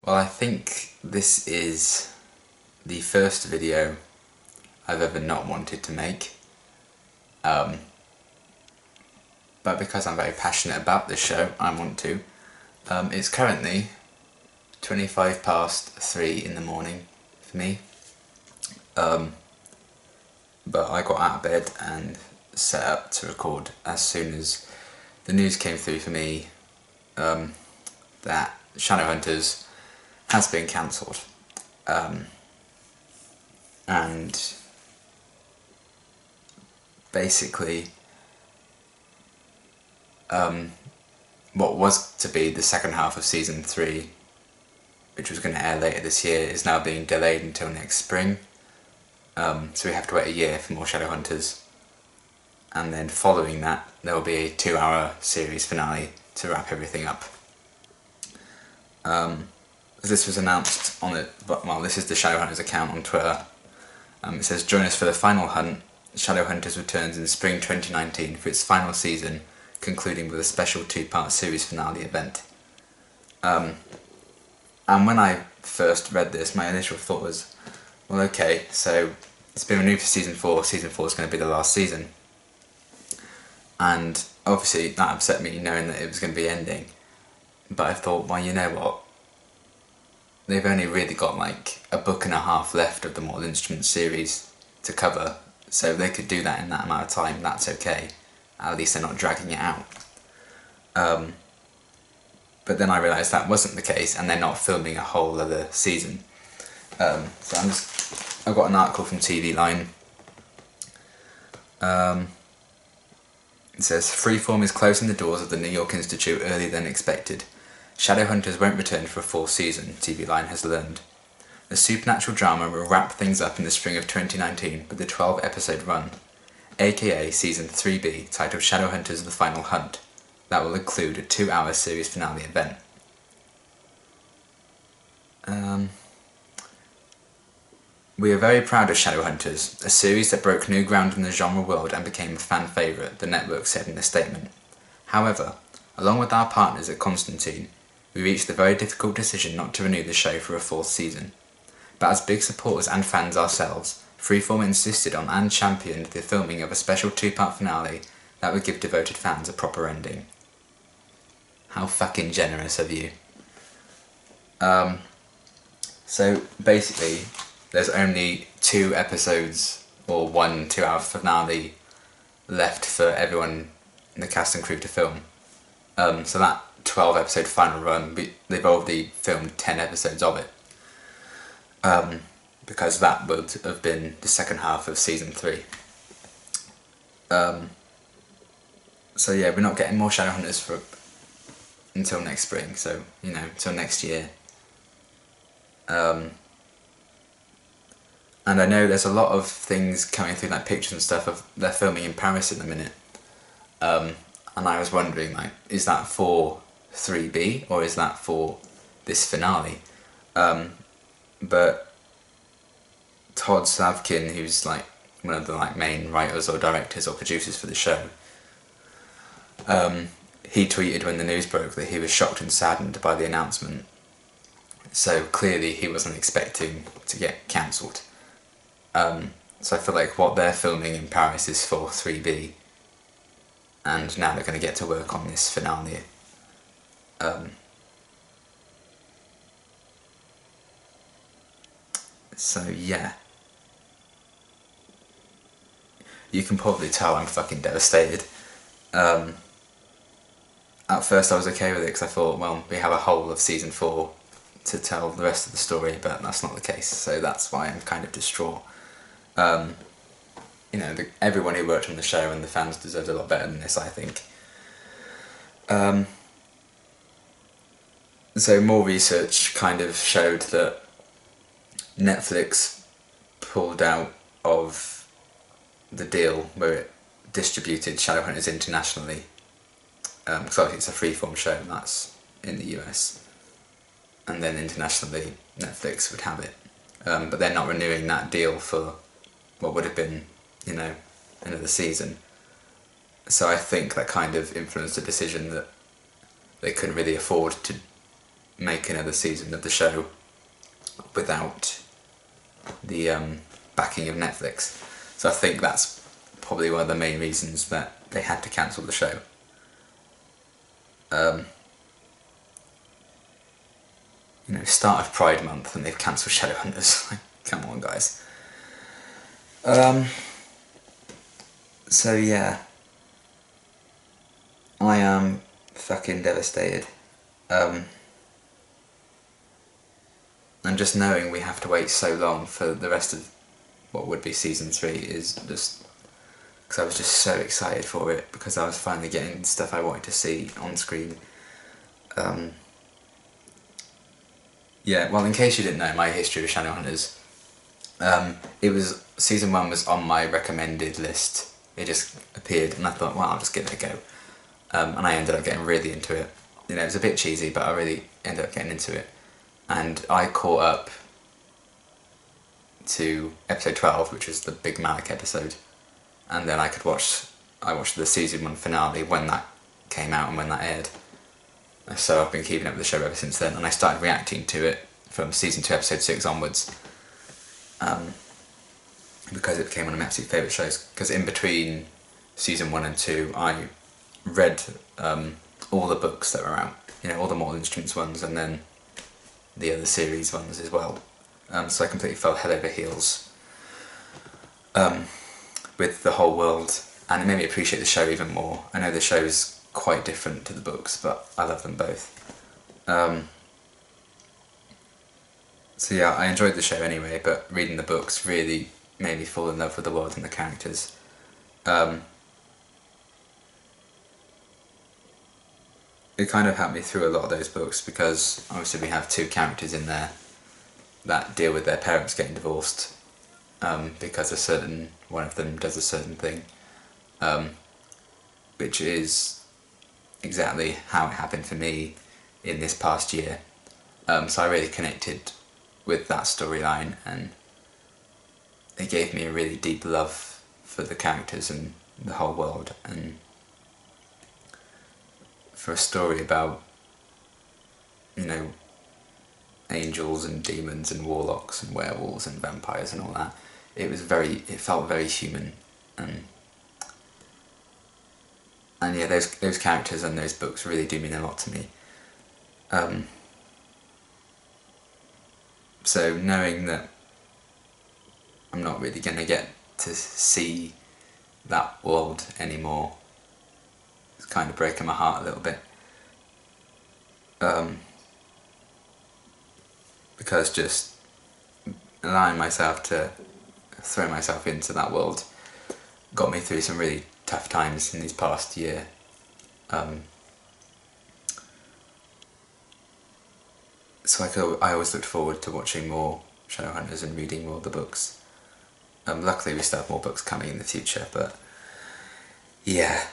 Well, I think this is the first video I've ever not wanted to make. But because I'm very passionate about this show, I want to. It's currently 25 past 3 in the morning for me. But I got out of bed and set up to record as soon as the news came through for me that Shadowhunters has been cancelled. And basically what was to be the second half of season 3, which was going to air later this year, is now being delayed until next spring. So we have to wait a year for more Shadowhunters, and then following that there will be a 2-hour series finale to wrap everything up. This was announced on it, well, this is the Shadowhunters account on Twitter. It says, "Join us for the final hunt. Shadowhunters returns in spring 2019 for its final season, concluding with a special 2-part series finale event." And when I first read this, my initial thought was, well, okay, so it's been renewed for season 4, season 4 is going to be the last season. And obviously that upset me knowing that it was going to be ending. But I thought, well, you know what? They've only really got like a book and a half left of the Mortal Instruments series to cover, so if they could do that in that amount of time, that's okay. At least they're not dragging it out. But then I realised that wasn't the case, and they're not filming a whole other season. So I've got an article from TV Line. It says, "Freeform is closing the doors of the New York Institute earlier than expected. Shadowhunters won't return for a 4th season, TV Line has learned. The supernatural drama will wrap things up in the spring of 2019 with a 12-episode run, aka Season 3B, titled Shadowhunters The Final Hunt, that will include a 2-hour series finale event." "We are very proud of Shadowhunters, a series that broke new ground in the genre world and became a fan favourite," the network said in a statement. "However, along with our partners at Constantine, we reached the very difficult decision not to renew the show for a 4th season. But as big supporters and fans ourselves, Freeform insisted on and championed the filming of a special 2-part finale that would give devoted fans a proper ending." How fucking generous of you. So basically, there's only 2 episodes, or 1 2-hour finale left for everyone in the cast and crew to film. So that 12-episode final run, they've already filmed 10 episodes of it. Because that would have been the second half of season 3. So yeah, we're not getting more Shadowhunters until next spring, so, you know, until next year. And I know there's a lot of things coming through, like pictures and stuff of they're filming in Paris at the minute. And I was wondering, like, is that for 3B or is that for this finale? But Todd Savkin, who's like one of the like main writers or directors or producers for the show, he tweeted when the news broke that he was shocked and saddened by the announcement. So clearly he wasn't expecting to get cancelled. So I feel like what they're filming in Paris is for 3B, and now they're going to get to work on this finale. So yeah. You can probably tell I'm fucking devastated. At first I was okay with it because I thought, well, we have a whole of season 4 to tell the rest of the story, but that's not the case, so that's why I'm kind of distraught. You know, everyone who worked on the show and the fans deserved a lot better than this, I think. So more research kind of showed that Netflix pulled out of the deal where it distributed Shadowhunters internationally, because obviously it's a freeform show and that's in the US, and then internationally Netflix would have it, but they're not renewing that deal for what would have been, you know, another season. So I think that kind of influenced the decision that they couldn't really afford to make another season of the show without the backing of Netflix. So I think that's probably one of the main reasons that they had to cancel the show. You know, start of Pride Month and they've cancelled Shadowhunters. Like, come on, guys. So yeah, I am fucking devastated. And just knowing we have to wait so long for the rest of what would be season 3 is just... because I was just so excited for it, because I was finally getting stuff I wanted to see on screen. Yeah, well, in case you didn't know my history with Shadowhunters, season 1 was on my recommended list. It just appeared and I thought, well, I'll just give it a go. And I ended up getting really into it. You know, it was a bit cheesy, but I really ended up getting into it. And I caught up to episode 12, which was the Big Malik episode. And then I watched the season 1 finale when that came out and when that aired. So I've been keeping up with the show ever since then, and I started reacting to it from season 2 episode 6 onwards. Because it became one of my absolute favourite shows. Because in between season 1 and 2 I read all the books that were out. You know, all the Mortal Instruments ones and then the other series ones as well. So I completely fell head over heels with the whole world, and it made me appreciate the show even more. I know the show's quite different to the books, but I love them both. So yeah, I enjoyed the show anyway, but reading the books really made me fall in love with the world and the characters. It kind of helped me through a lot of those books, because obviously we have 2 characters in there that deal with their parents getting divorced because one of them does a certain thing, which is exactly how it happened for me in this past year. So I really connected with that storyline, and it gave me a really deep love for the characters and the whole world, and for a story about, you know, angels and demons and warlocks and werewolves and vampires and all that. It felt very human, and yeah, those characters and those books really do mean a lot to me. So knowing that I'm not really going to get to see that world anymore, it's kind of breaking my heart a little bit. Because just allowing myself to throw myself into that world got me through some really tough times in this past year. So I always looked forward to watching more Shadowhunters and reading more of the books. Luckily we still have more books coming in the future, but yeah,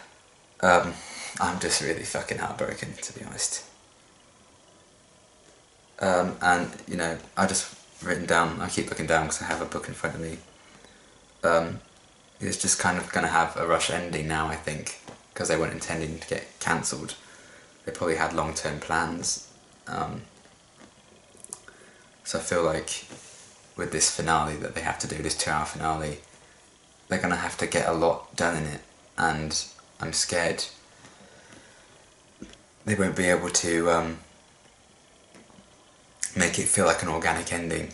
I'm just really fucking heartbroken, to be honest. And, you know, I just written down, I keep looking down because I have a book in front of me. It's just kind of going to have a rush ending now, I think, because they weren't intending to get cancelled. They probably had long-term plans. So I feel like with this finale that they have to do, this 2-hour finale, they're going to have to get a lot done in it, and I'm scared they won't be able to make it feel like an organic ending.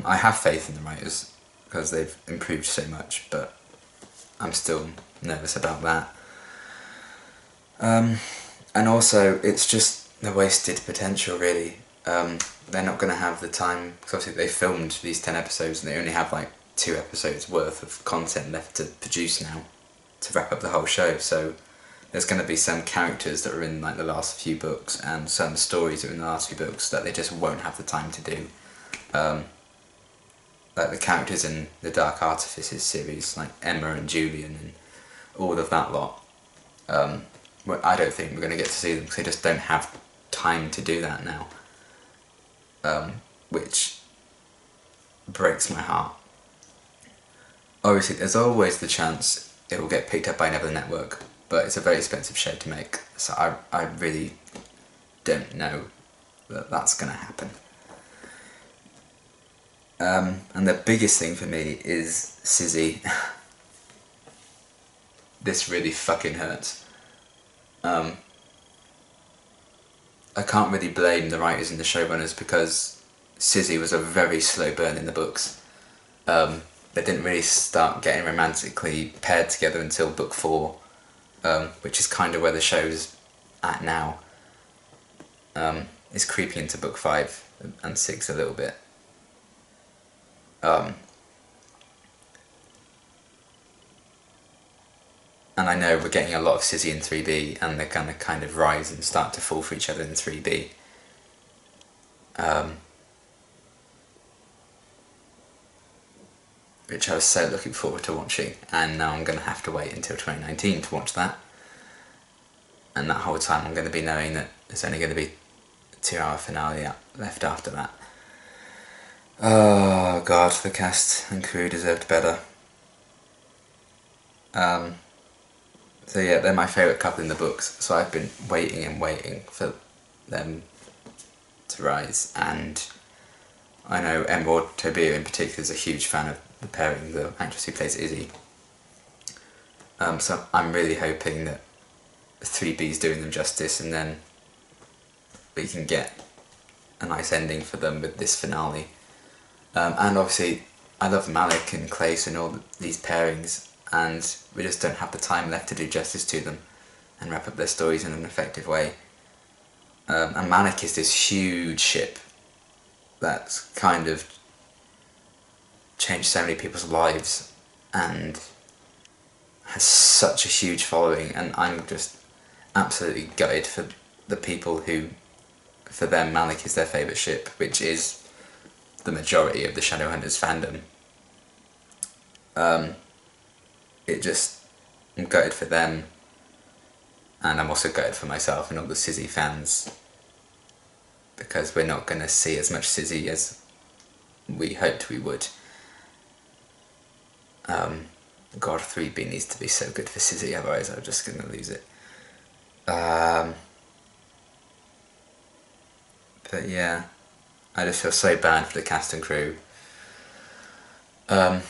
I have faith in the writers because they've improved so much, but I'm still nervous about that. And also, it's just the wasted potential, really. They're not going to have the time, because obviously they filmed these 10 episodes and they only have like 2 episodes worth of content left to produce now to wrap up the whole show. So there's going to be some characters that are in like the last few books and some stories that are in the last few books that they just won't have the time to do. Like the characters in the Dark Artifices series, like Emma and Julian and all of that lot. I don't think we're going to get to see them because they just don't have time to do that now. Which breaks my heart. Obviously there's always the chance it will get picked up by another network, but it's a very expensive show to make, so I really don't know that that's going to happen. And the biggest thing for me is Sizzy. This really fucking hurts. I can't really blame the writers and the showrunners because Sizzy was a very slow burn in the books. They didn't really start getting romantically paired together until book 4, which is kind of where the show's at now. It's creeping into book 5 and 6 a little bit. And I know we're getting a lot of Sizzy in 3B, and they're gonna kind of rise and start to fall for each other in 3B. Which I was so looking forward to watching, and now I'm gonna have to wait until 2019 to watch that. And that whole time I'm gonna be knowing that there's only gonna be a 2-hour finale left after that. Oh god, the cast and crew deserved better. So yeah, they're my favourite couple in the books, so I've been waiting and waiting for them to rise, and I know Emerald Tobia in particular is a huge fan of the pairing, the actress who plays Izzy. So I'm really hoping that 3B's doing them justice, and then we can get a nice ending for them with this finale. And obviously I love Malik and Clace and all these pairings, and we just don't have the time left to do justice to them and wrap up their stories in an effective way. And Malik is this huge ship that's kind of changed so many people's lives and has such a huge following, and I'm just absolutely gutted for the people who, for them, Malik is their favourite ship, which is the majority of the Shadowhunters fandom. I'm gutted for them, and I'm also gutted for myself and all the Sizzy fans, because we're not going to see as much Sizzy as we hoped we would. God, 3B needs to be so good for Sizzy, otherwise I'm just going to lose it. But yeah, I just feel so bad for the cast and crew. A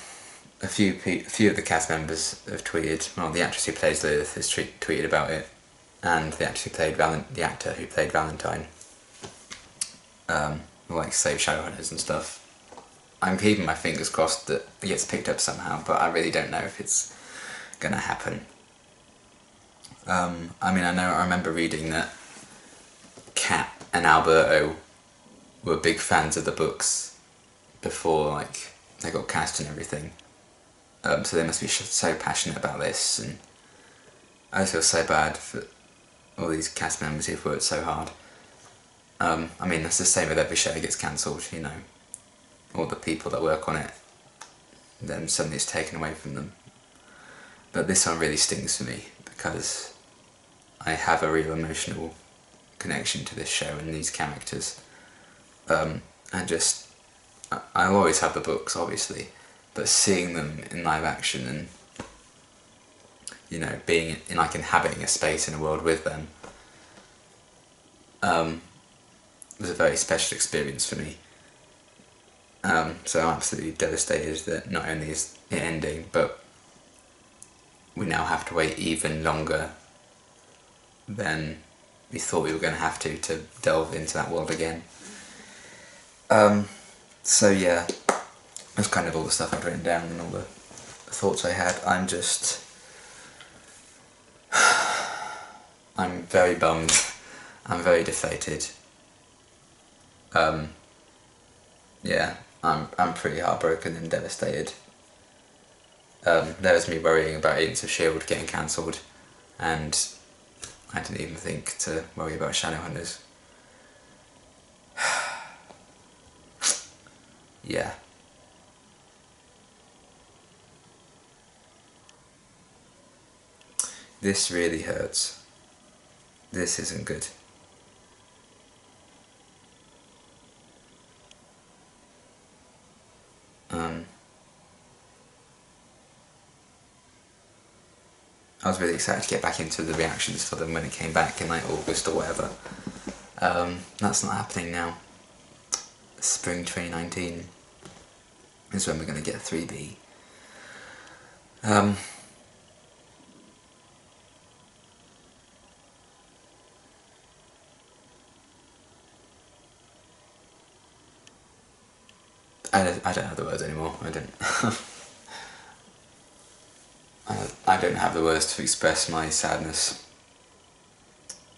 few of the cast members have tweeted. Well, the actress who plays Lilith has tweeted about it, and the actor who played Valentine, like Save Shadowhunters and stuff. I'm keeping my fingers crossed that it gets picked up somehow, but I really don't know if it's gonna happen. I remember reading that Kat and Alberto were big fans of the books before they got cast and everything. So they must be so passionate about this, and I feel so bad for all these cast members who've worked so hard. That's the same with every show that gets cancelled, you know. All the people that work on it, then suddenly it's taken away from them. But this one really stings for me, because I have a real emotional connection to this show and these characters. I'll always have the books, obviously, but seeing them in live action and, you know, being inhabiting a space in a world with them, was a very special experience for me. So I'm absolutely devastated that not only is it ending, but we now have to wait even longer than we thought we were going to have to delve into that world again. So yeah, that's kind of all the stuff I've written down and all the thoughts I had. I'm very bummed. I'm very deflated. Yeah, I'm pretty heartbroken and devastated. There was me worrying about Agents of S.H.I.E.L.D. getting cancelled, and I didn't even think to worry about Shadowhunters. Yeah. This really hurts. This isn't good. I was really excited to get back into the reactions for them when it came back in like August or whatever. That's not happening now. Spring 2019 is when we're going to get 3B. I don't have the words anymore. I don't. I don't have the words to express my sadness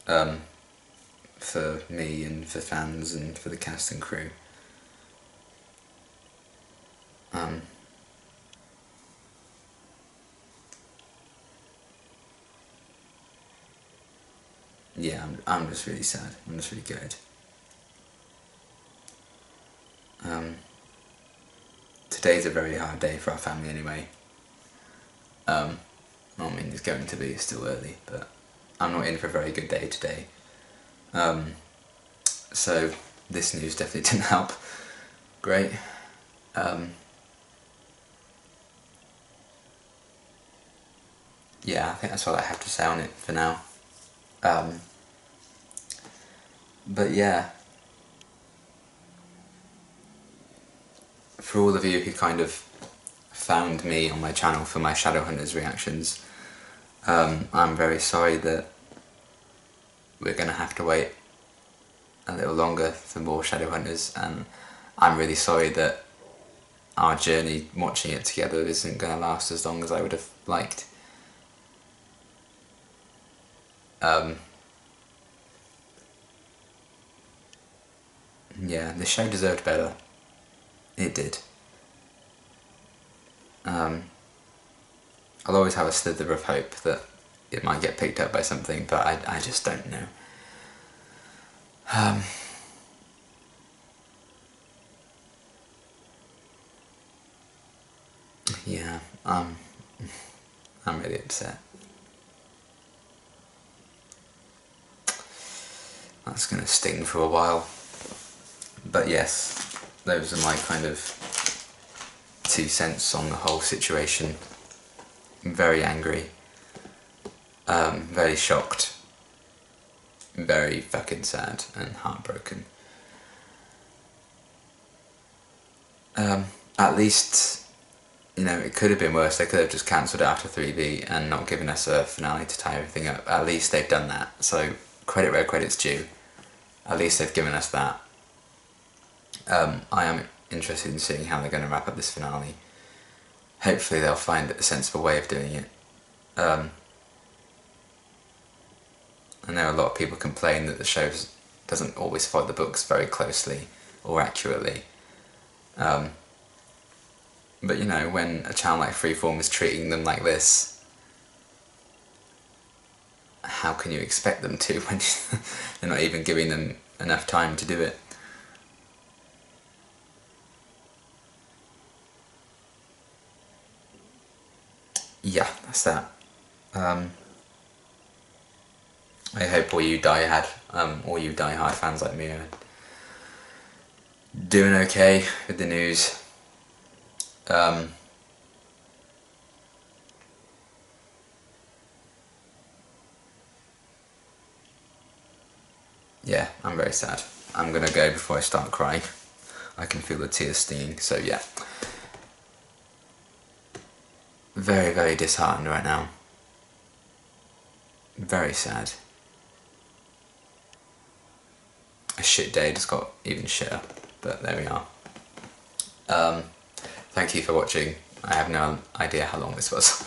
for me and for fans and for the cast and crew. Yeah, I'm just really sad. I'm just really gutted. Today's a very hard day for our family anyway. I mean, it's going to be, it's still early, but I'm not in for a very good day today. So this news definitely didn't help. Great. Yeah, I think that's all I have to say on it for now. But yeah, for all of you who kind of found me on my channel for my Shadowhunters reactions, I'm very sorry that we're going to have to wait a little longer for more Shadowhunters, and I'm really sorry that our journey watching it together isn't going to last as long as I would have liked. Yeah, the show deserved better. It did. I'll always have a slither of hope that it might get picked up by something, but I just don't know. Yeah, I'm really upset. That's gonna sting for a while. But yes, those are my kind of 2 cents on the whole situation. I'm very angry, very shocked, very fucking sad and heartbroken. At least, you know, it could have been worse. They could have just cancelled it after 3B and not given us a finale to tie everything up. At least they've done that, so credit where credit's due. At least they've given us that. I am interested in seeing how they're going to wrap up this finale. Hopefully they'll find a sensible way of doing it. I know a lot of people complain that the show doesn't always follow the books very closely or accurately. But you know, when a channel like Freeform is treating them like this, how can you expect them to when they're not even giving them enough time to do it? Yeah, that's that. I hope all you die-hard fans like me are doing okay with the news. Yeah, I'm very sad. I'm gonna go before I start crying. I can feel the tears stinging, so yeah. Very, very disheartened right now. Very sad. A shit day just got even shitter, but there we are. Thank you for watching. I have no idea how long this was.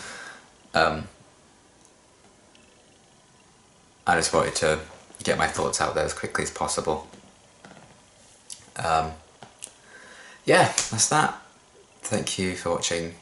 I just wanted to get my thoughts out there as quickly as possible. Yeah, that's that. Thank you for watching.